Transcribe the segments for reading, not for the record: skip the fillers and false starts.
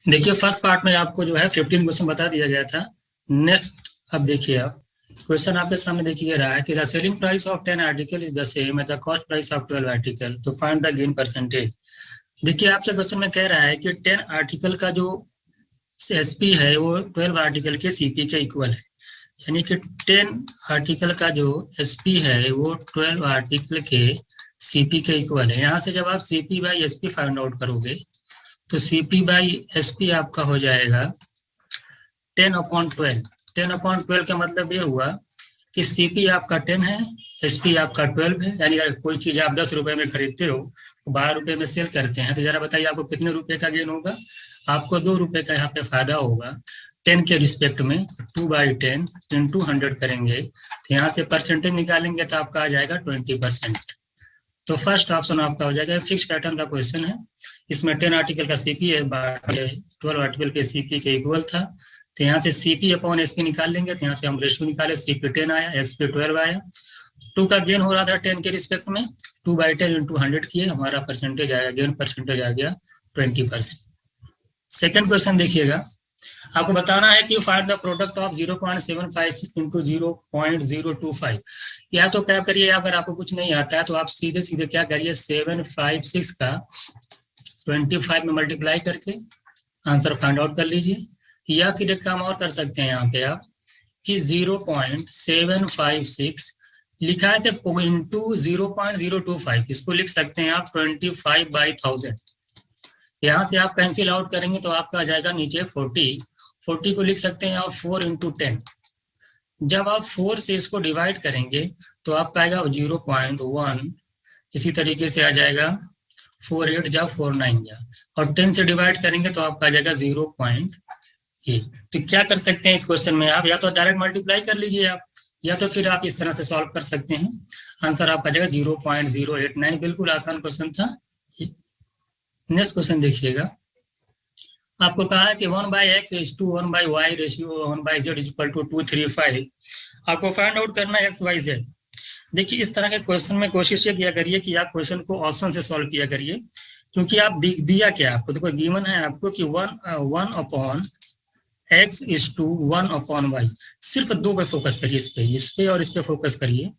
देखिए first part में आपको जो है 15 क्वेश्चन बता दिया गया था। नेक्स्ट अब देखिए आप क्वेश्चन आपके सामने देखिए रहा है कि the selling price of 10 article is the same as the cost price of 12 article तो फाइंड द गेन परसेंटेज। देखिए आपसे क्वेश्चन में कह रहा है कि 10 आर्टिकल का जो एसपी है वो 12 आर्टिकल के सीपी के इक्वल है। यानी कि 10 आर्टिकल का जो एसपी है वो 12 आर्टिकल के सीपी के इक्वल है। यहाँ से जब आप CP by SP find out करोगे तो सीपी बाई एसपी आपका हो जाएगा 10/12। 10/12 का मतलब ये हुआ कि सीपी आपका 10 है, एसपी आपका 12 है। यानी अगर कोई चीज आप 10 रुपए में खरीदते हो, 12 रुपए में सेल करते हैं, तो जरा बताइए आपको कितने रुपए का गेन होगा। आपको 2 रुपए का यहाँ पे फायदा होगा 10 के रिस्पेक्ट में। 2/10 इंटू 100 करेंगे तो यहाँ से परसेंटेज निकालेंगे तो आपका आ जाएगा 20%। तो फर्स्ट ऑप्शन आपका हो जाएगा। फिक्स पैटर्न का क्वेश्चन है, इसमें 10 आर्टिकल का सीपी है, 12 आर्टिकल के सीपी के इक्वल था। तो यहाँ से सीपी अपॉन एसपी निकाल लेंगे, तो यहाँ से हम रेशियो निकाले, सीपी 10 आया, एसपी 12 आया। 2 का गेन हो रहा था 10 के रिस्पेक्ट में, 2/10 इंटू 100 किए, हमारा परसेंटेज आया, गेन परसेंटेज आ गया 20%। सेकेंड क्वेश्चन देखिएगा, आपको बताना है कि find the product of 0.756 into 0.025। या तो क्या करिए, अगर आपको कुछ नहीं आता है तो आप सीधे सीधे क्या करिए, 756 का 25 में मल्टीप्लाई करके आंसर फाइंड आउट कर लीजिए। या फिर एक काम और कर सकते हैं यहाँ पे आप कि 0.756 लिखा है कि इंटू 0.025, इसको लिख सकते हैं आप 25/1000। यहाँ से आप कैंसिल आउट करेंगे तो आपका आ जाएगा नीचे 40 को लिख सकते हैं आप 4 इंटू 10। जब आप 4 से इसको डिवाइड करेंगे तो आपका आएगा 0.1। इसी तरीके से आ जाएगा 4 8 जा 4 9 जा, और 10 से डिवाइड करेंगे तो आपका आ जाएगा 0.8। तो क्या कर सकते हैं इस क्वेश्चन में, आप या तो डायरेक्ट मल्टीप्लाई कर लीजिए आप, या तो फिर आप इस तरह से सॉल्व कर सकते हैं। आंसर आपका आ जाएगा 0.089। बिल्कुल आसान क्वेश्चन था। नेक्स्ट क्वेश्चन देखिएगा, आपको कहा है कि 1/x is to 1/y ratio 1/z is equal to 235। आपको फाइंड आउट करना है x y z। देखिए इस तरह के क्वेश्चन में कोशिश ये किया करिए कि आप क्वेश्चन को ऑप्शन से सॉल्व किया करिए, क्योंकि आप दिया क्या आपको, देखो गिवन है आपको कि 1/x इज टू 1/y। सिर्फ 2 पे फोकस करिए, इस पे और इस पे फोकस करिए।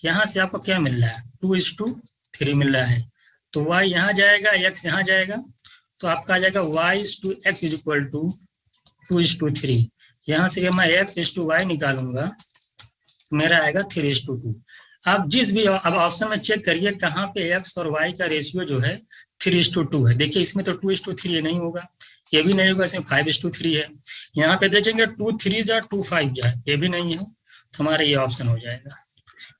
यहाँ से आपको क्या मिल रहा है, 2:3 मिल रहा है। तो y यहाँ जाएगा, x यहाँ जाएगा, तो आपका आ जाएगा y/x इज इक्वल टू 2:3। यहाँ से जब मैं x/y निकालूंगा तो मेरा आएगा 3:2। आप जिस भी अब ऑप्शन में चेक करिए कहाँ पे x और y का रेशियो जो है 3:2 है। देखिए इसमें तो 2:3 नहीं होगा, ये भी नहीं होगा, इसमें 5:3 है। यहाँ पे देखेंगे 2 3 जा 2 5 जा, ये भी नहीं है, तो हमारा ये ऑप्शन हो जाएगा।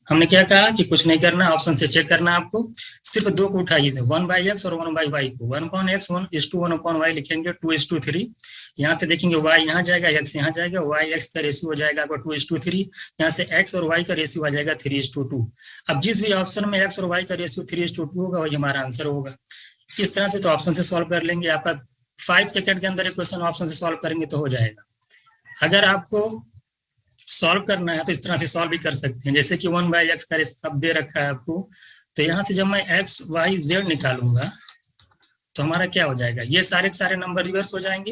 हमने क्या कहा कि कुछ नहीं करना, ऑप्शन से चेक करना आपको, सिर्फ 2 को उठाइए, 1/x और 1/y को। 1/x 1:1/y लिखेंगे 2:3। यहाँ से देखेंगे y यहाँ जाएगा, x यहाँ जाएगा, y/x का रेशियो हो जाएगा आपको 2:3। यहाँ से x और y का रेशियो आ जाएगा 3:2। अब जिस भी ऑप्शन में x और y का रेशियो 3:2 होगा वही हमारा आंसर होगा। इस तरह से तो ऑप्शन से सॉल्व कर लेंगे, आपका 5 सेकंड के अंदर एक क्वेश्चन ऑप्शन से सॉल्व करेंगे तो हो जाएगा। अगर आपको सॉल्व करना है तो इस तरह से सॉल्व भी कर सकते हैं, जैसे कि 1/x का सब दे रखा है आपको, तो यहाँ से जब मैं x y z निकालूंगा तो हमारा क्या हो जाएगा, ये सारे के सारे नंबर रिवर्स हो जाएंगे।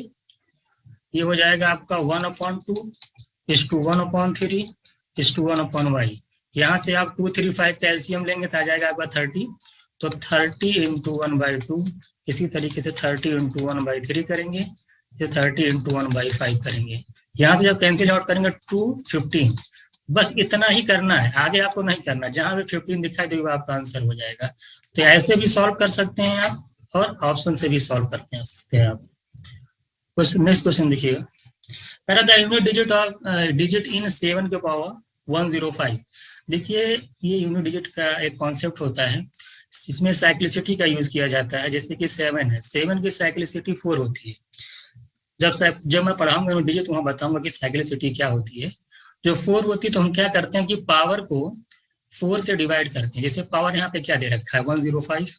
ये हो जाएगा आपका 1/2 is to 1/3 is to 1/y। यहाँ से आप 2 3 5 का एलसीएम लेंगे तो आ जाएगा आपका 30। तो 30 इंटू 1/2, इसी तरीके से 30 इंटू 1/3 करेंगे, ये 30 इंटू 1/5 करेंगे। यहाँ से जब कैंसिल आउट करेंगे 215। बस इतना ही करना है, आगे आपको नहीं करना। जहां भी 15 दिखाई देगा आपका आंसर हो जाएगा। तो ऐसे भी सॉल्व कर सकते हैं आप, और ऑप्शन से भी सॉल्व करते हैं सकते हैं आप। क्वेश्चन नेक्स्ट क्वेश्चन देखिएगा, कह रहा था unit digit of digit in 7 के पावर 105। देखिए ये यूनिट डिजिट का एक कॉन्सेप्ट होता है, इसमें साइक्लिसिटी का यूज किया जाता है। जैसे कि 7 है, 7 की साइक्लिसिटी 4 होती है। जब मैं पढ़ाऊंगा डिजिट तो वहां बताऊंगा कि साइक्लिसिटी क्या होती है। जो 4 होती है तो हम क्या करते हैं कि पावर को 4 से डिवाइड करते हैं। जैसे पावर यहाँ पे क्या दे रखा है 105,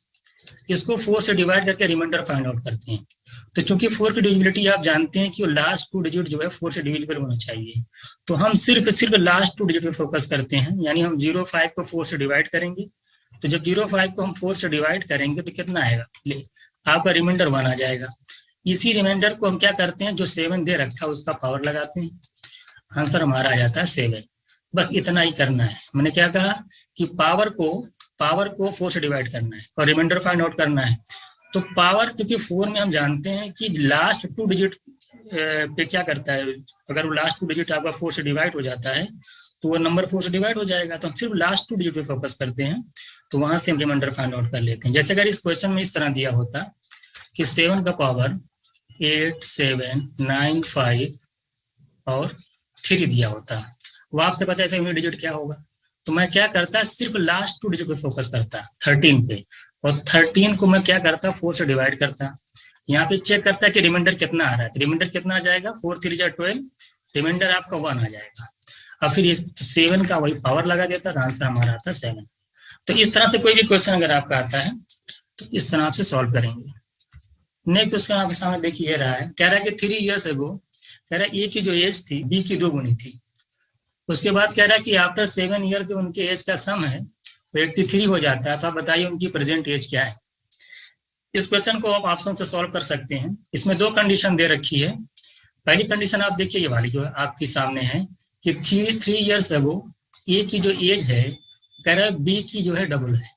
इसको 4 से डिवाइड करके रिमाइंडर फाइंड आउट करते हैं। तो चूंकि 4 की डिविजिबिलिटी आप जानते हैं कि लास्ट 2 डिजिट जो है 4 से डिविजिबल होना चाहिए, तो हम सिर्फ लास्ट 2 डिजिट पे फोकस करते हैं। यानी हम 05 को 4 से डिवाइड करेंगे, तो जब 05 को हम 4 से डिवाइड करेंगे तो कितना आएगा, आपका रिमाइंडर 1 आ जाएगा। इसी रिमाइंडर को हम क्या करते हैं, जो 7 दे रखा है उसका पावर लगाते हैं, आंसर हमारा आ जाता है 7। बस इतना ही करना है। मैंने क्या कहा कि पावर को 4 से डिवाइड करना है और रिमाइंडर फाइंड आउट करना है। तो पावर, क्योंकि 4 में हम जानते हैं कि लास्ट 2 डिजिट पे क्या करता है, अगर वो लास्ट 2 डिजिट आपका 4 से डिवाइड हो जाता है तो वो नंबर 4 से डिवाइड हो जाएगा। तो हम सिर्फ लास्ट 2 डिजिट पे फोकस करते हैं, तो वहां से हम रिमाइंडर फाइंड आउट कर लेते हैं। जैसे अगर इस क्वेश्चन में इस तरह दिया होता कि 7 का पावर 8, 7, 9, 5 और 3 दिया होता, वो आपसे पता है ऐसे यूनिट डिजिट क्या होगा, तो मैं क्या करता, सिर्फ लास्ट 2 डिजिट पे फोकस करता 13 पे, और 13 को मैं क्या करता 4 से डिवाइड करता। यहाँ पे चेक करता है कि रिमाइंडर कितना आ रहा है, तो रिमाइंडर कितना आ जाएगा, 4 3 जा 12, रिमाइंडर आपका 1 आ जाएगा। और फिर इस 7 का वही पावर लगा देता, तो आंसर हमारा आता 7। तो इस तरह से कोई भी क्वेश्चन अगर आपका आता है तो इस तरह से सॉल्व करेंगे। नेक्स्ट क्वेश्चन आपके सामने देखिए रहा है, कह रहा है कि 3 years ago, कह रहा है ए की जो एज थी बी की 2 गुनी थी। उसके बाद कह रहा है कि आफ्टर 7 ईयर जो उनके एज का सम है वो 83 हो जाता है। तो आप बताइए उनकी प्रेजेंट एज क्या है। इस क्वेश्चन को आप ऑप्शन से सॉल्व कर सकते हैं। इसमें 2 कंडीशन दे रखी है। पहली कंडीशन आप देखिए ये वाली जो आपके सामने है कि 3 years ago ए की जो एज है, कह रहा है बी की जो है डबल है।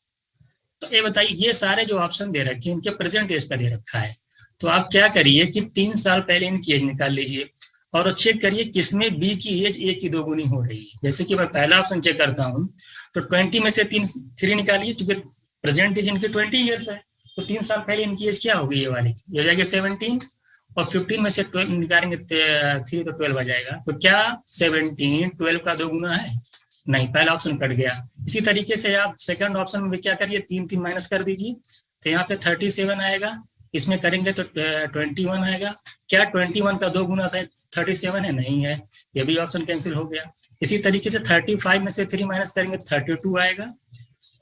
तो ये बताइए, ये सारे जो ऑप्शन दे रखे हैं इनके प्रेजेंट एज का दे रखा है। तो आप क्या करिए कि 3 साल पहले इनकी एज निकाल लीजिए और चेक करिए किसमें बी की एज ए की 2 गुनी हो रही है। जैसे कि मैं पहला ऑप्शन चेक करता हूँ, तो 20 में से 3 निकालिए, क्योंकि प्रेजेंट एज इनकी 20 ईयर्स है। तो 3 साल पहले इनकी एज क्या होगी, ये वाली ये हो जाएगी 17, और 15 में से 12 निकालेंगे 3 तो 12 आ जाएगा। तो क्या 17 12 का 2 गुना है? नहीं, पहला ऑप्शन कट गया। इसी तरीके से आप सेकंड ऑप्शन में क्या करिए, 3 माइनस कर दीजिए, तो यहाँ पे 37 आएगा, इसमें करेंगे तो 21 आएगा। क्या 21 का 2 गुना 37 है? नहीं है, ये भी ऑप्शन कैंसिल हो गया। इसी तरीके से 35 में से 3 माइनस करेंगे तो 32 आएगा,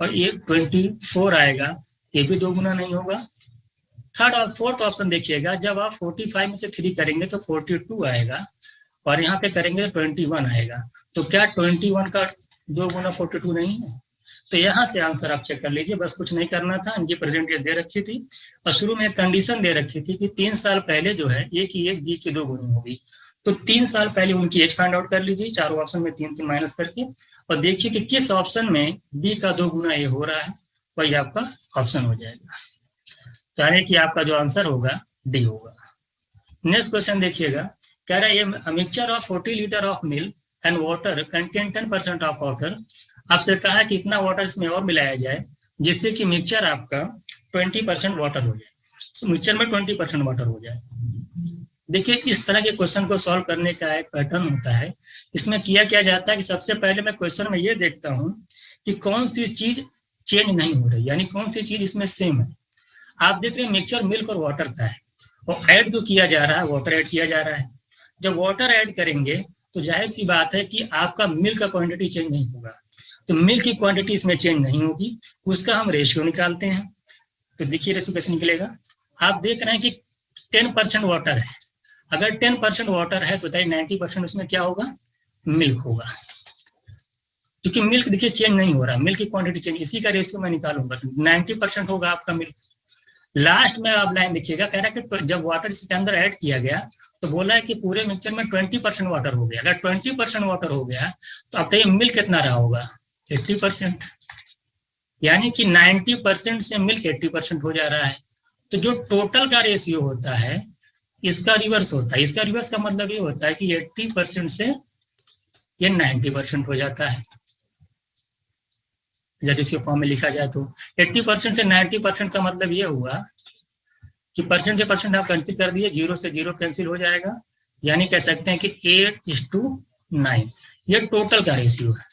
और ये 24 आएगा, ये भी 2 गुना नहीं होगा। थर्ड और फोर्थ ऑप्शन देखिएगा, जब आप 45 में से 3 करेंगे तो 42 आएगा, और यहाँ पे करेंगे तो 21 आएगा। तो क्या 21 का 2 गुना 42 नहीं है? तो यहाँ से आंसर आप चेक कर लीजिए, बस कुछ नहीं करना था। इनकी प्रेजेंट दे रखी थी और शुरू में कंडीशन दे रखी थी कि 3 साल पहले जो है ए की एज बी की 2 गुनी होगी। तो 3 साल पहले उनकी एज फाइंड आउट कर लीजिए, चारों ऑप्शन में 3 माइनस करके, और देखिए कि किस ऑप्शन में बी का 2 गुना ए हो रहा है, वही आपका ऑप्शन हो जाएगा। यानी कि आपका जो आंसर होगा डी होगा। नेक्स्ट क्वेश्चन देखिएगा, कह रहा है mixture of 40 litre of milk and water contain 10% of water. आपसे कहा है कि इतना वाटर इसमें और मिलाया जाए जिससे कि मिक्सचर आपका 20% वाटर हो जाए, तो मिक्सचर में 20% वाटर हो जाए। देखिए इस तरह के क्वेश्चन को सॉल्व करने का एक पैटर्न होता है। इसमें किया क्या जाता है कि सबसे पहले मैं क्वेश्चन में ये देखता हूँ कि कौन सी चीज चेंज नहीं हो रही, यानी कौन सी चीज इसमें सेम है। आप देख रहे हैं मिक्सचर मिल्क और वाटर का है, और ऐड जो किया जा रहा है वाटर ऐड किया जा रहा है। जब वाटर ऐड करेंगे तो जाहिर सी बात है कि आपका मिल्क का क्वांटिटी चेंज नहीं होगा, तो मिल्क की क्वांटिटी इसमें चेंज नहीं होगी, उसका हम रेशियो निकालते हैं। तो देखिए रेशियो कैसे निकलेगा, आप देख रहे हैं कि 10% वाटर है, अगर 10% वाटर है तो 90% उसमें क्या होगा, मिल्क होगा। क्योंकि मिल्क देखिए चेंज नहीं हो रहा, मिल्क की क्वांटिटी चेंज, इसी का रेशियो मैं निकालूंगा तो 90% होगा आपका मिल्क। लास्ट में आप लाइन देखिएगा, कह रहा है कि जब वाटर इसके अंदर ऐड किया गया तो बोला है कि पूरे मिक्सचर में 20% वाटर हो गया। अगर 20% वाटर हो गया तो अब बताइए मिल्क कितना रहा होगा, 80%। यानी कि 90% से मिल्क 80% हो जा रहा है। तो जो टोटल का रेशियो होता है इसका रिवर्स होता है। इसका रिवर्स का मतलब ये होता है कि 80% से ये 90% हो जाता है। जब इसके फॉर्म में लिखा जाए तो 80% से 90% का मतलब ये हुआ कि परसेंट के परसेंट आप कैंसिल कर दिए, 0 से 0 कैंसिल हो जाएगा, यानी कह सकते हैं कि 8:9 ये टोटल का रेशियो है।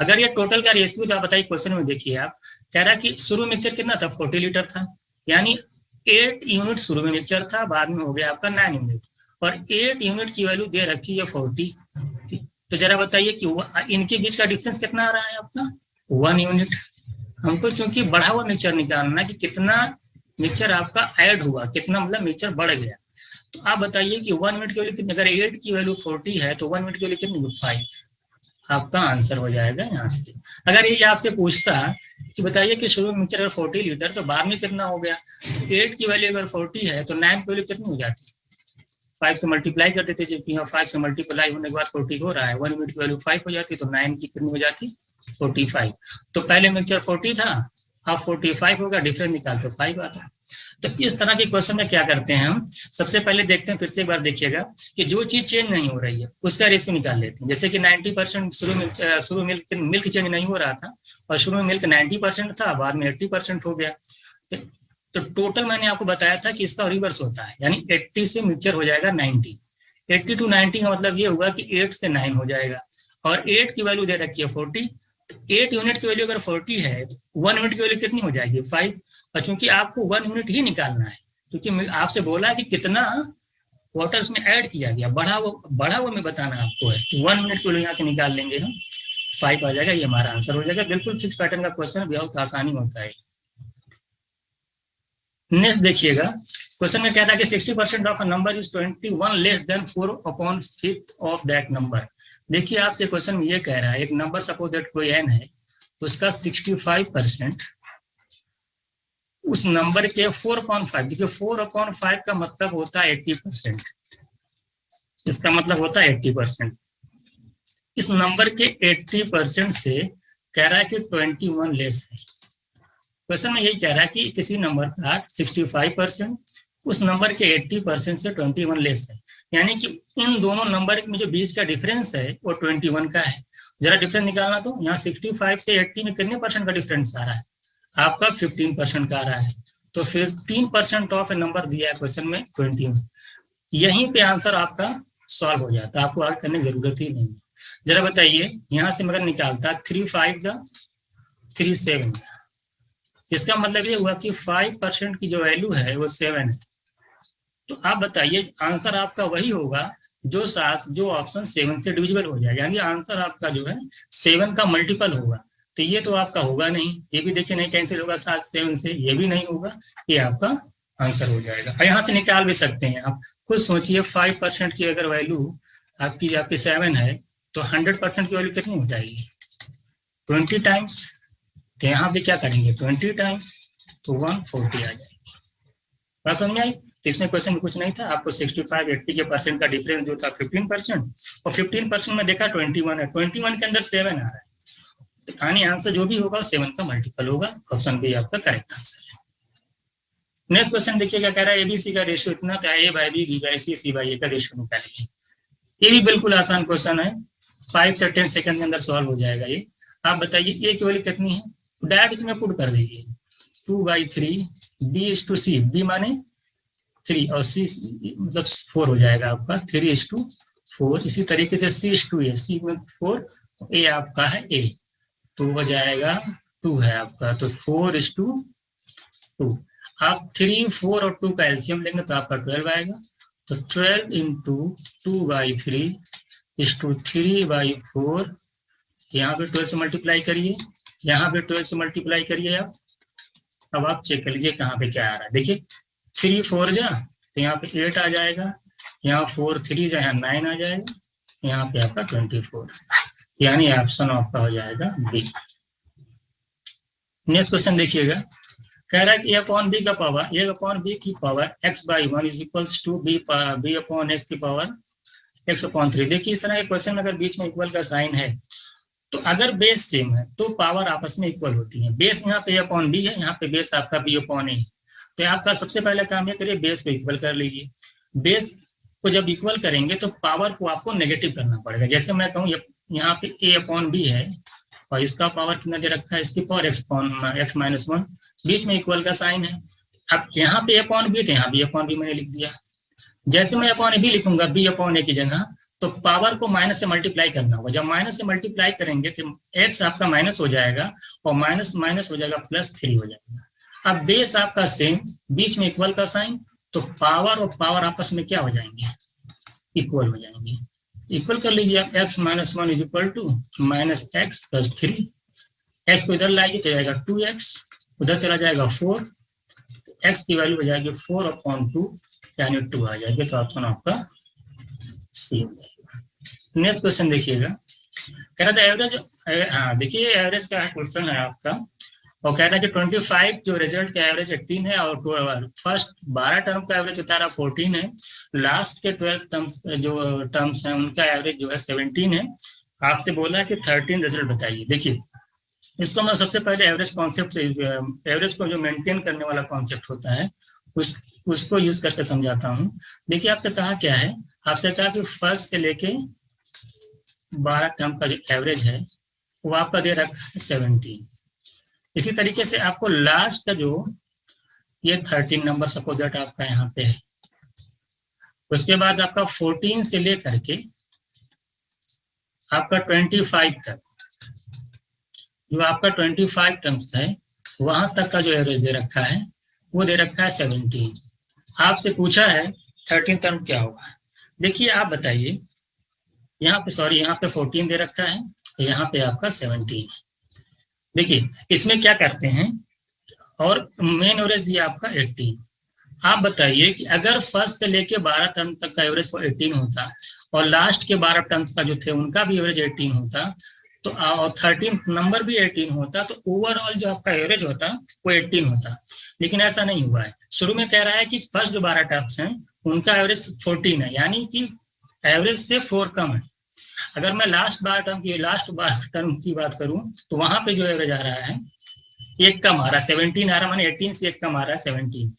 अगर ये टोटल का रेशियो तो आप बताइए क्वेश्चन में देखिए, आप कह रहा है कि शुरू मिक्सचर कितना था, 40 लीटर था, यानी 8 यूनिट शुरू में मिक्सचर था, बाद में हो गया आपका 9 यूनिट, और 8 यूनिट की वैल्यू दे रखी है 40। तो जरा बताइए कि इनके बीच का डिफरेंस कितना आ रहा है आपका, 1 यूनिट। हमको चूंकि बढ़ा हुआ मिक्सचर निकालना कि कितना मिक्सचर आपका ऐड हुआ, कितना मतलब मिक्सचर बढ़ गया। तो आप बताइए कि 1 यूनिट की वैल्यू कितनी, अगर 8 की वैल्यू 40 है तो 1 यूनिट की वैल्यू कितनी, 5। आपका आंसर हो जाएगा यहाँ से। अगर ये आपसे पूछता कि बताइए कि शुरू में मिक्सचर अगर 40 लीटर तो बाद में कितना हो गया, तो 8 की वैल्यू अगर 40 है तो 9 की वैल्यू कितनी हो जाती है, 5 से मल्टीप्लाई कर देते, जबकि यहाँ 5 से मल्टीप्लाई होने के बाद 40 हो रहा है, 1 यूनिट की वैल्यू 5 हो जाती, तो 9 की कितनी हो जाती, 45। तो पहले मिक्सचर 40 था, अब 45 होगा, डिफरेंस निकालते 5 आता। तो इस तरह के क्वेश्चन में क्या करते हैं हम, सबसे पहले देखते हैं, फिर से एक बार देखिएगा कि जो चीज चेंज नहीं हो रही है उसका रेशियो निकाल लेते हैं। जैसे कि 90% शुरू में मिल्क चेंज नहीं हो रहा था, और शुरू में मिल्क 90% था, बाद में 80% हो गया। तो टोटल मैंने आपको बताया था कि इसका रिवर्स होता है, यानी 80 से मिक्सचर हो जाएगा 90, 80 टू 90 का मतलब ये हुआ कि 8 से 9 हो जाएगा, और 8 की वैल्यू दे रखी है 40, तो 8 यूनिट की वैल्यू अगर 40 है तो 1 यूनिट की वैल्यू कितनी हो जाएगी, 5। और चूंकि आपको 1 यूनिट ही निकालना है, क्योंकि आपसे बोला है कि कितना वाटर उसमें ऐड किया गया, बढ़ा हुआ में बताना आपको है, तो 1 यूनिट की वैल्यू यहाँ से निकाल लेंगे हम, 5 आ जाएगा, ये हमारा आंसर हो जाएगा। बिल्कुल फिक्स पैटर्न का क्वेश्चन, बहुत आसानी होता है। नेक्स्ट देखिएगा, क्वेश्चन में कह रहा है कि 60% of a number is 21 less than 4/5 of that number. देखिए आपसे क्वेश्चन में ये कह रहा है, एक नंबर सपोज दैट कोई n है, तो उसका 65% उस नंबर के 4/5, देखिए 4/5 का मतलब होता है 80%, इसका मतलब होता है 80%। इस नंबर के 80% से कह रहा है कि 21 लेस है। क्वेश्चन में यही कह रहा है कि किसी नंबर का 65% उस नंबर के 80% से 21 लेस है, यानी कि इन दोनों नंबर में जो बीच का डिफरेंस है वो 21 का है। जरा डिफरेंस निकालना, तो यहाँ 65 से 80 में कितने परसेंट का डिफरेंस आ रहा है, आपका 15% का आ रहा है, तो 15% ऑफ नंबर दिया है क्वेश्चन में 21। यहीं पे आंसर आपका सॉल्व हो जाता है, आपको आगे करने की जरूरत ही नहीं है। जरा बताइए, यहाँ से मगर निकालता 3 5 3 7, इसका मतलब ये हुआ कि 5% की जो वैल्यू है वो 7 है। तो आप बताइए आंसर आपका वही होगा जो ऑप्शन 7 से डिविजिबल हो जाएगा, यानी आंसर आपका जो है 7 का मल्टीपल होगा। तो ये तो आपका होगा नहीं, ये भी देखिए नहीं कैंसिल होगा 7 से, ये भी नहीं होगा, ये आपका आंसर हो जाएगा। और यहाँ से निकाल भी सकते हैं आप, खुद सोचिए 5% की अगर वैल्यू आपकी 7 है, तो 100% की वैल्यू कितनी हो जाएगी, 20 टाइम्स। तो यहाँ पे क्या करेंगे 20 टाइम्स, तो 140 आ जाएगी। बात समझ में आई। तो इसमें क्वेश्चन में कुछ नहीं था, आपको 65 80 के परसेंट का डिफरेंस जो था 15%, और 15% में देखा 21 है, 21 के अंदर 7 आ रहा है, तो यानी आंसर जो भी होगा 7 का मल्टीपल होगा। ऑप्शन बी आपका करेक्ट आंसर है। नेक्स्ट क्वेश्चन देखिएगा, कह रहा है एबीसी का रेशियो इतना था, A by B by C C by A का रेशियो निकालिए। ये भी बिल्कुल आसान क्वेश्चन है, 5 से 10 सेकंड के अंदर सॉल्व हो जाएगा ये। आप बताइए ए की वैल्यू कितनी है, डायरेक्ट इसमें पुट कर दीजिए, 2/3 B/C, बी माने 3 और सी मतलब 4 हो जाएगा आपका 3:4। इसी तरीके से C/A, सी में 4, ए आपका है ए, तो हो जाएगा 2 है आपका, तो 4:2। आप 3 4 और 2 का एलसीएम लेंगे तो आपका 12 आएगा, तो 12 इंटू 2/3 इस टू 3/4, यहाँ पे 12 से मल्टीप्लाई करिए, यहाँ पे 12 से मल्टीप्लाई करिए आप। अब आप चेक कर लीजिए कहाँ पे क्या आ रहा है, देखिए 3 4 जा, तो यहाँ पे 8 आ जाएगा, यहाँ 4 3 जा, यहाँ 9 आ जाएगा, यहाँ पे आपका 24, यानी ऑप्शन आपका हो जाएगा बी। नेक्स्ट क्वेश्चन देखिएगा, कह रहा है कि A/B का पावर A/B की power x/1 is equals to B/x की पावर x/3। देखिए इस तरह के क्वेश्चन में अगर बीच में इक्वल का साइन है, तो अगर बेस सेम है तो पावर आपस में इक्वल होती है। बेस यहाँ पे A/B है, यहाँ पे बेस आपका B/A है, तो आपका सबसे पहले काम ये करिए बेस को इक्वल कर लीजिए। बेस को जब इक्वल करेंगे तो पावर को आपको नेगेटिव करना पड़ेगा। जैसे मैं कहूँ यहाँ पे A/B है और इसका पावर कितना दे रखा है, इसकी पावर x-1, बीच में इक्वल का साइन है। अब यहाँ पे A/B तो यहाँ भी A/B मैंने लिख दिया। जैसे मैं A/B लिखूंगा B/A की जगह, तो पावर को माइनस से मल्टीप्लाई करना होगा। जब माइनस से मल्टीप्लाई करेंगे तो x आपका माइनस हो जाएगा और माइनस माइनस हो जाएगा +3 हो जाएगा। अब बेस आपका सेम, बीच में इक्वल का साइन, तो पावर और पावर आपस में क्या हो जाएंगे, इक्वल हो जाएंगे। इक्वल कर लीजिए आप, x-1 is equal to -x + 3। x को इधर लाएगी तो जाएगा 2x, उधर चला जाएगा 4, x की वैल्यू हो जाएगी 4/2, यानी 2 आ जाएगी, तो ऑप्शन आपका सी हो जाएगा। नेक्स्ट क्वेश्चन देखिएगा, कह रहा था एवरेज, हाँ देखिए एवरेज का क्वेश्चन है आपका, और कह रहा है कि 25 जो रिजल्ट का एवरेज 18 है, और फर्स्ट 12 टर्म का एवरेज होता है 14 है, लास्ट के 12 टर्म्स जो टर्म्स हैं उनका एवरेज जो है 17 है। आपसे बोला है कि 13 रिजल्ट बताइए। देखिए इसको मैं सबसे पहले एवरेज कॉन्सेप्ट से, एवरेज को जो मेंटेन करने वाला कॉन्सेप्ट होता है उस उसको यूज करके समझाता हूँ। देखिए आपसे कहा क्या है, आपसे कहा कि फर्स्ट से लेके 12 टर्म का जो एवरेज है वो आपका दे रखा है 17। इसी तरीके से आपको लास्ट का जो ये 13 नंबर सपोज दैट आपका यहाँ पे है, उसके बाद आपका 14 से लेकर के आपका 25 तक, जो आपका 25 टर्म्स है वहां तक का जो एवरेज दे रखा है वो दे रखा है 17। आपसे पूछा है 13 टर्म क्या होगा। देखिए आप बताइए, यहाँ पे सॉरी यहाँ पे 14 दे रखा है, यहाँ पे आपका 17 है। देखिए इसमें क्या करते हैं, और मेन एवरेज दिया आपका 18। आप बताइए कि अगर फर्स्ट से लेके 12 टर्म तक का एवरेज 18 होता और लास्ट के 12 टर्म्स का जो थे उनका भी एवरेज 18 होता, तो और 13 नंबर भी 18 होता, तो ओवरऑल जो आपका एवरेज होता वो 18 होता। लेकिन ऐसा नहीं हुआ है। शुरू में कह रहा है कि फर्स्ट जो 12 टर्म्स हैं उनका एवरेज 14 है, यानी कि एवरेज से 4 कम है। अगर मैं लास्ट 12 टर्म की बात करूं तो वहां पे जो एवरेज आ रहा है एक कम आ रहा है, 17 आ रहा है, माने 18 से एक कम आ रहा है 17।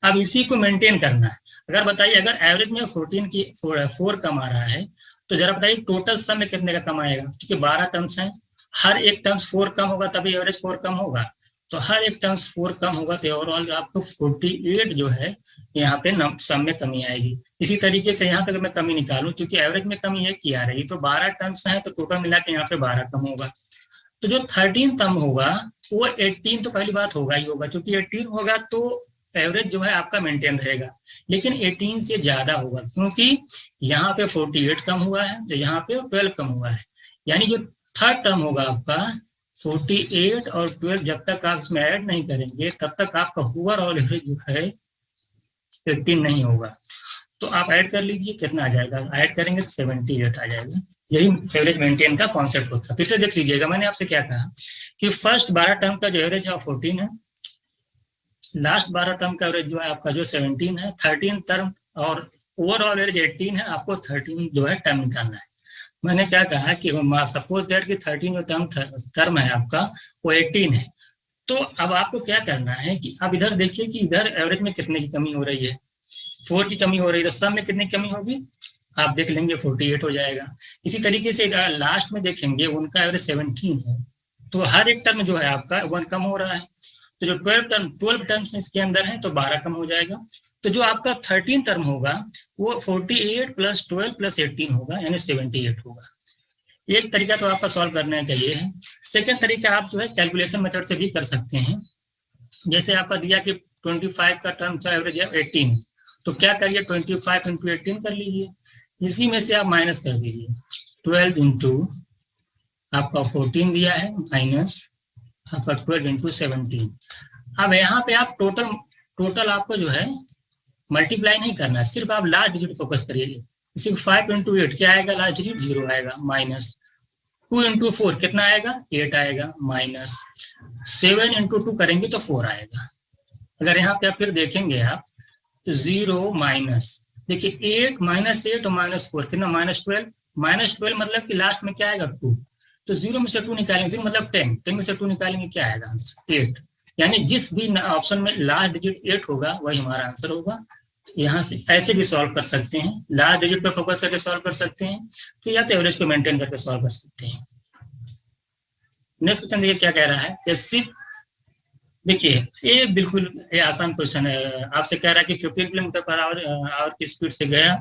अब इसी को मेंटेन करना है। अगर बताइए अगर एवरेज में 14 की 4 कम आ रहा है, तो जरा बताइए टोटल सम में कितने का कम आएगा, क्योंकि 12 टर्म्स हैं, हर एक टर्म्स 4 कम होगा तभी एवरेज 4 कम होगा। तो हर एक टर्म्स 4 कम होगा तो ओवरऑल आपको 48 जो है यहाँ पे सम में कमी आएगी। इसी तरीके से यहाँ पे अगर मैं कमी निकालूं, क्योंकि एवरेज में कमी है की आ रही, तो 12 टर्म्स है तो टोटल मिला के यहाँ पे 12 कम होगा। तो जो 13 टर्म होगा वो 18 तो पहली बात होगा ही होगा, क्योंकि 18 होगा तो एवरेज जो है आपका मेंटेन रहेगा। लेकिन 18 से ज्यादा होगा, क्योंकि यहाँ पे 48 कम हुआ है तो यहाँ पे 12 कम हुआ है। यानी जो थर्ड टर्म होगा आपका 48 और 12, जब तक आप इसमें ऐड नहीं करेंगे तब तक आपका ओवरऑल एवरेज जो है 18 नहीं होगा। तो आप ऐड कर लीजिए कितना आ जाएगा, ऐड करेंगे तो 78 आ जाएगा। यही एवरेज मेंटेन का कॉन्सेप्ट होता है। फिर से देख लीजिएगा, मैंने आपसे क्या कहा कि फर्स्ट 12 टर्म का जो एवरेज है 14 है, लास्ट 12 टर्म का एवरेज जो है आपका जो 17 है, 13 टर्म और ओवरऑल एवरेज 18 है, आपको 13 जो है टर्म निकालना है। मैंने क्या कहा कि सपोज दैट कि 13 जो टर्म है आपका वो 18 है। तो अब आपको क्या करना है कि अब इधर देखिए कि इधर एवरेज में कितने की कमी हो रही है, 4 की कमी हो रही है, तो सब में कितनी कमी होगी आप देख लेंगे 48 हो जाएगा। इसी तरीके से लास्ट में देखेंगे उनका एवरेज 17 है, तो हर एक टर्म जो है आपका 1 कम हो रहा है। तो जो 12 टर्म्स इसके अंदर है तो 12 कम हो जाएगा। तो जो आपका 13 टर्म होगा वो 48 प्लस 12 प्लस 18 होगा, यानी 78 होगा। एक तरीका तो आपका सॉल्व करने का ये है। सेकेंड तरीका आप जो है कैलकुलेशन मेथड से भी कर सकते हैं। जैसे आपका दिया कि 25 का टर्म का एवरेज है 18, तो क्या करिए 25 इंटू 18 कर लीजिए, इसी में से आप माइनस कर दीजिए 12 इंटू आपका 14 दिया है माइनस आपका 12 इंटू 17। अब यहाँ पे आप टोटल आपको जो है मल्टीप्लाई नहीं करना है, सिर्फ आप लास्ट डिजिट फोकस करिए। सिर्फ 5 इंटू 8 क्या आएगा, लास्ट डिजिट 0 आएगा, माइनस 2 इंटू 4 कितना आएगा 8 आएगा, माइनस 7 इंटू 2 करेंगे तो 4 आएगा। अगर यहाँ पे आप फिर देखेंगे आप तो 0 माइनस, देखिए 8 माइनस 8 और माइनस 4 कितना -12 मतलब कि लास्ट में क्या आएगा 2, तो 0 में से 2 निकालेंगे 0 मतलब 10 में से 2 निकालेंगे क्या आएगा आंसर 8। यानी जिस भी ऑप्शन में लास्ट डिजिट 8 होगा वही हमारा आंसर होगा। यहाँ से ऐसे भी सॉल्व कर सकते हैं, लास्ट डिजिट पे फोकस करके सॉल्व कर सकते हैं, तो या तो एवरेज को मेंटेन करके सॉल्व कर सकते हैं। नेक्स्ट क्वेश्चन देखिए क्या कह रहा है, देखिए ये बिल्कुल ये आसान क्वेश्चन है। आपसे कह रहा है कि 15 किलोमीटर पर आवर की स्पीड से गया,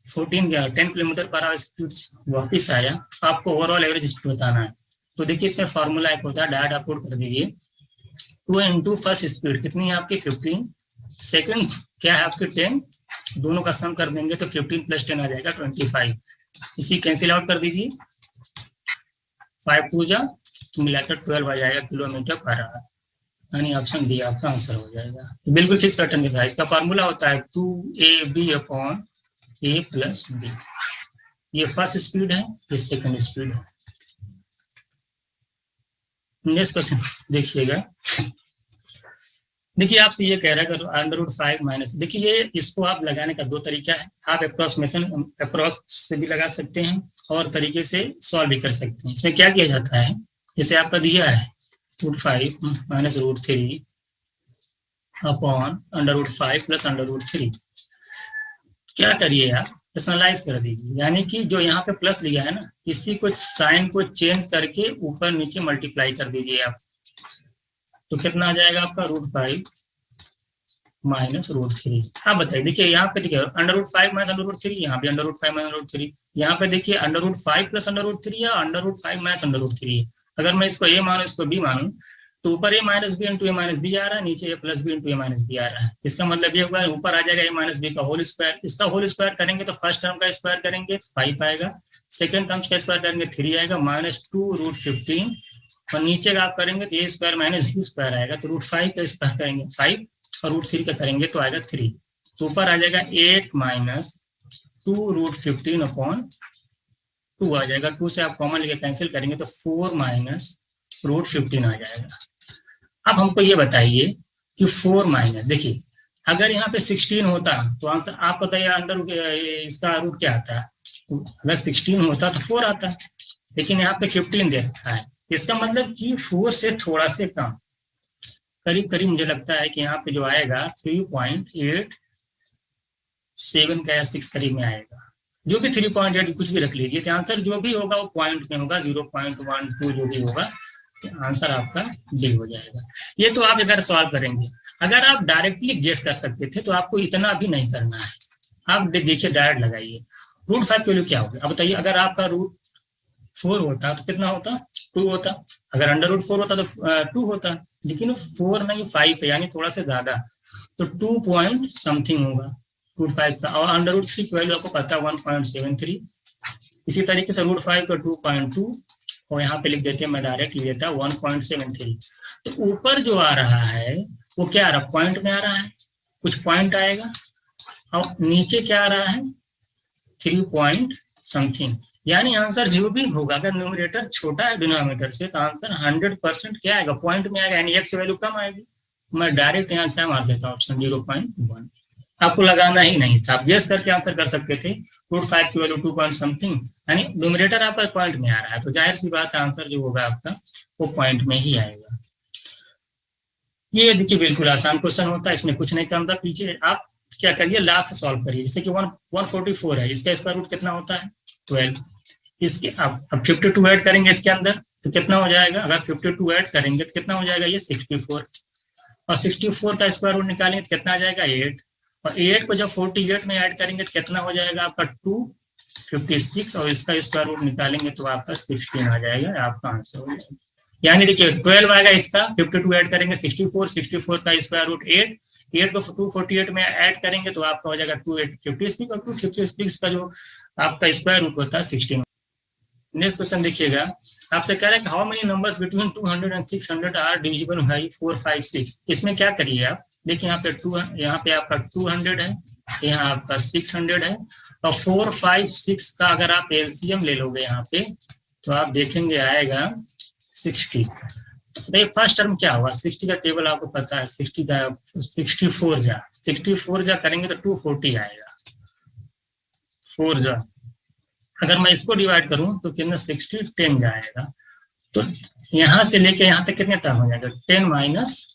10 किलोमीटर पर आवर स्पीड से वापिस आया, आपको ओवरऑल एवरेज स्पीड बताना है। तो देखिए इसमें फॉर्मूला एक होता है, डायरेक्ट आप पुट कर दीजिए 2 इंटू फर्स्ट स्पीड कितनी है आपकी 15, सेकंड क्या है आपकी 10, दोनों का सम कर देंगे तो 15 प्लस 10 आ जाएगा 25। इसी कैंसिल आउट कर दीजिए, 5 2 जा तो मिलाकर 12 आ जाएगा किलोमीटर पर आवर, यानी ऑप्शन डी आपका आंसर हो जाएगा। बिल्कुल इस पैटर्न के साथ इसका फॉर्मूला होता है 2ab upon a plus b। ये फर्स्ट स्पीड है, ये सेकंड स्पीड है। नेक्स्ट क्वेश्चन देखिएगा। देखिए आपसे ये कह रहा है कि √5 माइनस, देखिए ये इसको आप लगाने का दो तरीका है, आप अप्रोक्स से भी लगा सकते हैं और तरीके से सॉल्व भी कर सकते हैं। इसमें क्या किया जाता है, जैसे आपका दिया है √5 माइनस √3 अपॉन √5 प्लस √3, क्या करिए आप पर्सनलाइज कर दीजिए, यानी कि जो यहाँ पे प्लस लिया है ना, इसी को साइन को चेंज करके ऊपर नीचे मल्टीप्लाई कर दीजिए आप, तो कितना आ जाएगा आपका √5 माइनस √3। आप बताइए, देखिए यहाँ पे देखिए √5 माइनस √3, यहाँ पे √5 माइनस √3, यहाँ पे देखिए √5 प्लस √3 या √5 माइनस √3 है। अगर मैं इसको ए मानू इसको बी मानू, तो ऊपर ए माइनस बी इंटू ए माइनस बी आ रहा है, नीचे ए प्लस बी इंटू ए माइनस बी आ रहा है। इसका मतलब ये हुआ ऊपर आ जाएगा ए माइनस बी का होल स्क्वायर, इसका होल स्क्वायर करेंगे तो फर्स्ट टर्म का स्क्वायर करेंगे 5 आएगा, सेकंड टर्म का स्क्वायर करेंगे 3 आएगा, -2√15, और नीचे का आप करेंगे तो ए स्क्वायर माइनस बी स्क्वायर आएगा, तो √5 का स्क्वायर करेंगे 5 और √3 का करेंगे तो आएगा 3, तो ऊपर आ जाएगा 8 माइनस 2√15 अपॉन 2 आ जाएगा, 2 से आप कॉमन लेके कैंसिल करेंगे तो 4 माइनस √15 आ जाएगा। अब हमको ये बताइए कि 4 माइनस, देखिए अगर यहाँ पे 16 होता तो आंसर आप बताइए अंडर इसका रूट क्या आता है, तो अगर 16 होता तो 4 आता, लेकिन यहाँ पे 15 दे रखा है, इसका मतलब कि 4 से थोड़ा से कम, करीब करीब मुझे लगता है कि यहाँ पे जो आएगा 3.87 का या 6 करीब में आएगा, जो भी 3.8 कुछ भी रख लीजिए, तो आंसर जो भी होगा वो पॉइंट में होगा, 0.12 जो भी होगा, तो आंसर आपका डी हो जाएगा। ये तो आप अगर सॉल्व करेंगे, अगर आप डायरेक्टली गेस कर सकते थे तो आपको इतना भी नहीं करना है, आप देखिए डायरेक्ट लगाइए। √5 की वैल्यू क्या होगी, अब बताइए, अगर आपका √4 होता तो कितना होता, 2 होता, अगर √4 होता तो 2 होता, लेकिन 4 नहीं 5 है, यानी थोड़ा सा ज्यादा, तो 2 पॉइंट समथिंग होगा √5 का, और √3 की वैल्यू आपको पता है 1.73, इसी तरीके से √5 का 2.2, और यहाँ पे लिख देते हैं, मैं डायरेक्ट लिख देता 1.73। तो ऊपर जो आ रहा है वो क्या आ रहा है, पॉइंट में आ रहा है, कुछ पॉइंट आएगा, और नीचे क्या आ रहा है 3 पॉइंट समथिंग, यानी आंसर जो भी होगा, अगर न्यूमरेटर छोटा है डिनोमिनेटर से तो आंसर 100% क्या आएगा, पॉइंट में आएगा, यानी एक्स वैल्यू कम आएगी। मैं डायरेक्ट यहाँ क्या मार देता हूँ, ऑप्शन 0.1, आपको लगाना ही नहीं था, आप गेस करके आंसर कर सकते थे। √5 की वैल्यू 2 पॉइंट समथिंग, यानी न्यूमरेटर आपका पॉइंट में आ रहा है, तो जाहिर सी बात है आंसर जो होगा आपका वो पॉइंट में ही आएगा। ये देखिए बिल्कुल आसान क्वेश्चन होता है, इसमें कुछ नहीं कम था पीछे, आप क्या करिए लास्ट सॉल्व करिए, जैसे कि 144 है, इसका स्क्वायर रूट कितना होता है 12, इसके अब 52 ऐड करेंगे इसके अंदर तो कितना हो जाएगा, अगर 52 ऐड करेंगे तो कितना हो जाएगा ये 64, और 64 का स्क्वायर रूट निकालेंगे तो कितना आ जाएगा 8, और 8 को जब 48 में ऐड करेंगे तो कितना हो जाएगा आपका 256, और इसका स्क्वायर रूट निकालेंगे तो आपका 16 आ जाएगा, आपका आंसर हो जाएगा। यानी देखिए 12 आएगा इसका, 52 ऐड करेंगे 64 का स्क्वायर रूट 8 को 248 में ऐड करेंगे तो आपका हो जाएगा 256, और 256 का जो आपका स्क्वायर रूट होता है 16। नेक्स्ट क्वेश्चन देखिएगा, आपसे कह रहा है कि how many numbers between 200 and 600 are divisible by 4, 5, 6। इसमें क्या करिए आप, देखिए यहाँ पे आपका 200 है, यहाँ आपका 600 है, और 4, 5, 6 का अगर आप एलसीएम ले लोगे यहाँ पे तो आप देखेंगे आएगा 60। तो फर्स्ट टर्म क्या हुआ, 60 का टेबल आपको पता है, 64 जा करेंगे तो 240 आएगा, 4 जा, अगर मैं इसको डिवाइड करूं तो कितना 60 10 जाएगा, तो यहां से लेके यहां तक कितने टर्म हो जाएगा, 10 माइनस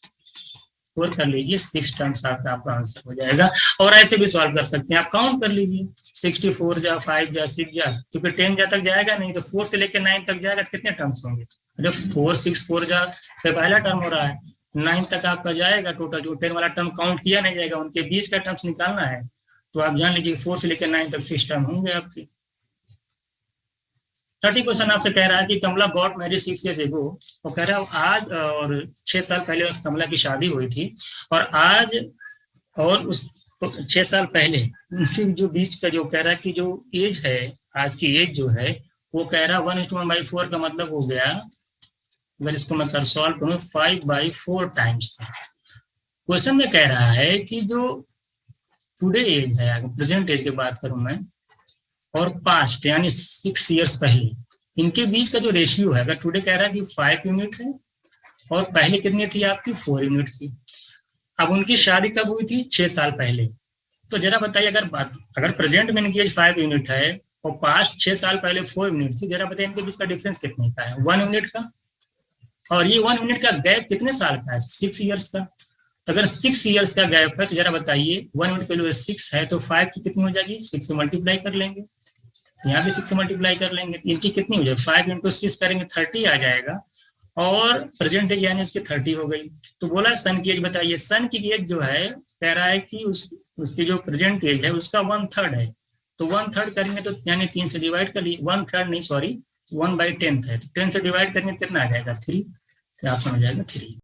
4 कर लीजिए, 6 टर्म्स आपका आंसर हो जाएगा। और ऐसे भी सॉल्व कर सकते हैं, आप काउंट कर लीजिए, 64 जा 5 जा 6 जा, क्योंकि 10 जा तक जाएगा नहीं, तो 4 से लेके 9 तक जाएगा तो कितने टर्म्स होंगे, अरे 4 6 4 जा पे पहला टर्म हो रहा है, 9 तक आपका जाएगा टोटल, जो 10 वाला टर्म काउंट किया नहीं जाएगा, उनके बीच का टर्म्स निकालना है, तो आप जान लीजिए 4 से लेकर 9 तक 6 टर्म होंगे आपके। 30 क्वेश्चन आपसे कह रहा है कि कमला गॉट मैरिड 6 years ago, वो कह रहा है आज और 6 साल पहले उस कमला की शादी हुई थी, और आज और उस 6 साल पहले उनके जो बीच का जो कह रहा है कि जो एज है, आज की एज जो है, वो कह रहा है 1:1/4 का मतलब हो गया, अगर इसको मैं कर सॉल्व करूँ 5/4 टाइम्स। क्वेश्चन में कह रहा है कि जो टुडे एज है, प्रेजेंट एज की बात करूं मैं, और पास्ट यानी 6 years पहले, इनके बीच का जो रेशियो है, अगर टुडे कह रहा है कि 5 यूनिट है और पहले कितनी थी आपकी 4 यूनिट थी। अब उनकी शादी कब हुई थी 6 साल पहले। तो जरा बताइए अगर प्रेजेंट में इनकी एज 5 यूनिट है और पास्ट 6 साल पहले 4 यूनिट थी, जरा बताइए इनके बीच का डिफरेंस कितने का है 1 यूनिट का। और ये 1 यूनिट का गैप कितने साल का है 6 ईयर्स का। तो अगर 6 ईयर्स का गैप है तो जरा बताइए 1 यूनिट की वैल्यू 6 है तो 5 की कितनी हो जाएगी 6 से मल्टीप्लाई कर लेंगे, यहाँ भी 6 से मल्टीप्लाई कर लेंगे तो इनकी कितनी हो जाएगी 5 इंटू 6 करेंगे 30 आ जाएगा और प्रेजेंट एज यानी उसकी 30 हो गई। तो बोला सन की एज बताइए, सन की एज जो है कह रहा है कि उसकी जो प्रेजेंट एज है उसका 1/3 है। तो 1/3 करेंगे तो यानी 3 से डिवाइड कर लिए, 1/3 नहीं सॉरी 1/10 है, तो 10 से डिवाइड करेंगे कितना आ जाएगा 3, तो ऑप्शन हो जाएगा 3।